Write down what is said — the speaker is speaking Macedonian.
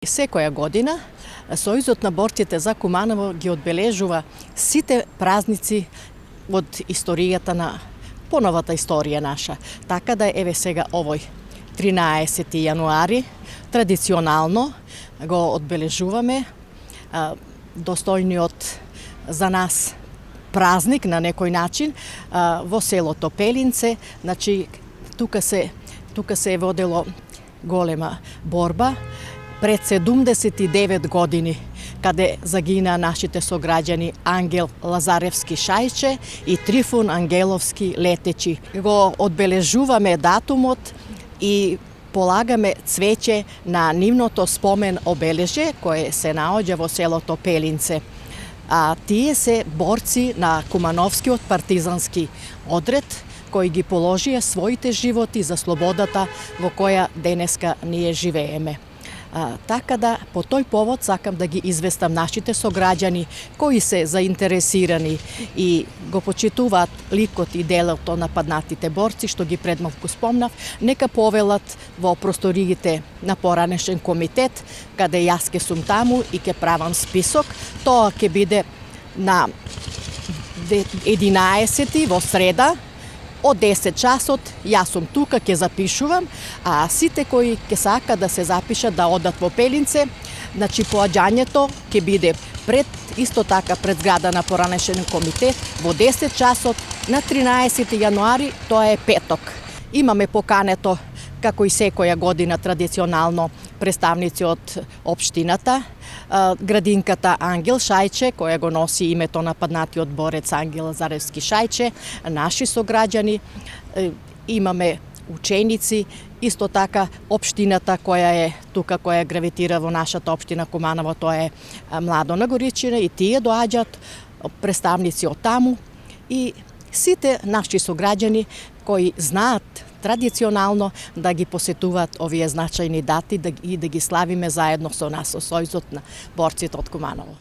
Секоја година Сојузот на борците за Куманово ги одбележува сите празници од историјата на поновата историја наша. Така да еве сега овој 13 јануари традиционално го одбележуваме достојниот за нас празник на некој начин во селото Пелинце. Значи тука се водело голема борба пред 79 години, каде загина нашите сограѓани Ангел Лазаревски Шајче и Трифун Ангеловски Летечи. Го одбележуваме датумот и полагаме цвеќе на нивното спомен обележје кое се наоѓа во селото Пелинце. А тие се борци на Кумановскиот партизански одред кои ги положија своите животи за слободата во која денеска ние живееме. Така да, по тој повод сакам да ги известам нашите сограѓани кои се заинтересирани и го почитуваат ликот и делото на паднатите борци, што ги предмалку спомнав, нека повелат во просториите на поранешен комитет, каде јас ке сум таму и ке правам список. Тоа ќе биде на 11 во среда, од 10 часот, јас сум тука, ќе запишувам, а сите кои ќе сака да се запишат да одат во Пелинце, значи поаѓањето ќе биде исто така пред зграда на поранешен комитет во 10 часот на 13 јануари, тоа е петок. Имаме покането, како и секоја година традиционално, представници од општината, градинката Ангел Шајче, која го носи името на паднатиот борец Ангел Лазаревски Шајче, наши сограѓани, имаме ученици, исто така општината која е тука, која гравитира во нашата општина Куманово, тоа е Младо на Горичине, и тие доаѓаат представници од таму и сите наши сограѓани кои знаат традиционално да ги посетуваат овие значајни дати и да ги славиме заедно со нас, со Сојузот на борците од Куманово.